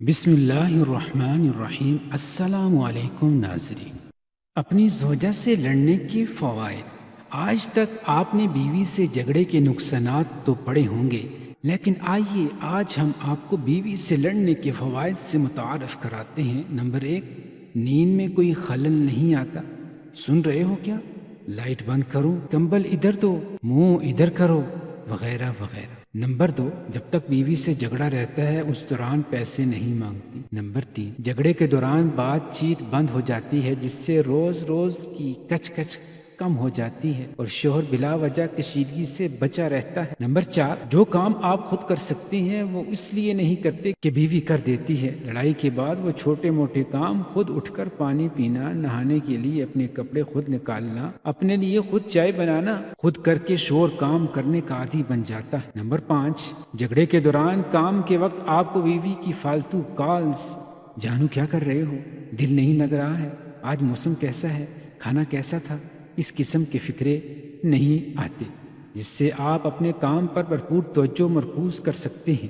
بسم اللہ الرحمن الرحیم۔ السلام علیکم ناظرین۔ اپنی زوجہ سے لڑنے کے فوائد۔ آج تک آپ نے بیوی سے جھگڑے کے نقصانات تو پڑھے ہوں گے، لیکن آئیے آج ہم آپ کو بیوی سے لڑنے کے فوائد سے متعارف کراتے ہیں۔ نمبر 1، نیند میں کوئی خلل نہیں آتا۔ سن رہے ہو کیا؟ لائٹ بند کرو، کمبل ادھر دو، منہ ادھر کرو، وغیرہ وغیرہ۔ نمبر 2، جب تک بیوی سے جھگڑا رہتا ہے اس دوران پیسے نہیں مانگتی۔ نمبر 3، جھگڑے کے دوران بات چیت بند ہو جاتی ہے، جس سے روز روز کی کچ کچ کم ہو جاتی ہے اور شوہر بلا وجہ کشیدگی سے بچا رہتا ہے۔ نمبر 4، جو کام آپ خود کر سکتے ہیں وہ اس لیے نہیں کرتے کہ بیوی کر دیتی ہے۔ لڑائی کے بعد وہ چھوٹے موٹے کام خود اٹھ کر پانی پینا، نہانے کے لیے اپنے کپڑے خود نکالنا، اپنے لیے خود چائے بنانا، خود کر کے شور کام کرنے کا عادی بن جاتا ہے۔ نمبر 5، جھگڑے کے دوران کام کے وقت آپ کو بیوی کی فالتو کالز، جانو کیا کر رہے ہو، دل نہیں لگ رہا ہے، آج موسم کیسا ہے، کھانا کیسا تھا، اس قسم کے فکرے نہیں آتے، جس سے آپ اپنے کام پر بھرپور توجہ مرکوز کر سکتے ہیں۔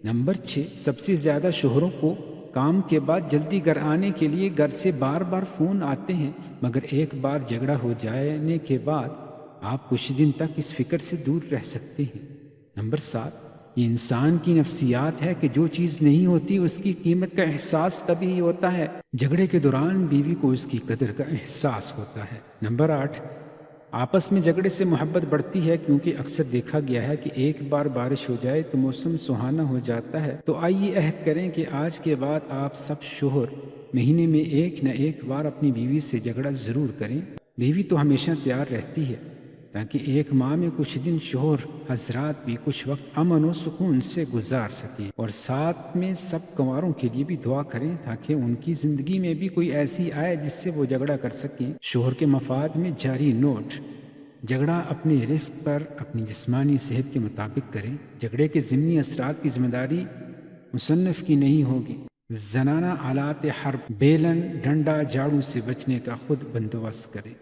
نمبر 6، سب سے زیادہ شوہروں کو کام کے بعد جلدی گھر آنے کے لیے گھر سے بار بار فون آتے ہیں، مگر ایک بار جھگڑا ہو جانے کے بعد آپ کچھ دن تک اس فکر سے دور رہ سکتے ہیں۔ نمبر 7، یہ انسان کی نفسیات ہے کہ جو چیز نہیں ہوتی اس کی قیمت کا احساس تبھی ہوتا ہے۔ جھگڑے کے دوران بیوی کو اس کی قدر کا احساس ہوتا ہے۔ نمبر 8، آپس میں جھگڑے سے محبت بڑھتی ہے، کیونکہ اکثر دیکھا گیا ہے کہ ایک بار بارش ہو جائے تو موسم سہانا ہو جاتا ہے۔ تو آئیے عہد کریں کہ آج کے بعد آپ سب شوہر مہینے میں ایک نہ ایک بار اپنی بیوی سے جھگڑا ضرور کریں۔ بیوی تو ہمیشہ تیار رہتی ہے، تاکہ ایک ماہ میں کچھ دن شوہر حضرات بھی کچھ وقت امن و سکون سے گزار سکیں، اور ساتھ میں سب کنواروں کے لیے بھی دعا کریں تاکہ ان کی زندگی میں بھی کوئی ایسی آئے جس سے وہ جھگڑا کر سکیں۔ شوہر کے مفاد میں جاری نوٹ: جھگڑا اپنے رزق پر اپنی جسمانی صحت کے مطابق کریں۔ جھگڑے کے ضمنی اثرات کی ذمہ داری مصنف کی نہیں ہوگی۔ زنانہ آلات حرب، بیلن، ڈنڈا، جھاڑو سے بچنے کا خود بندوبست کریں۔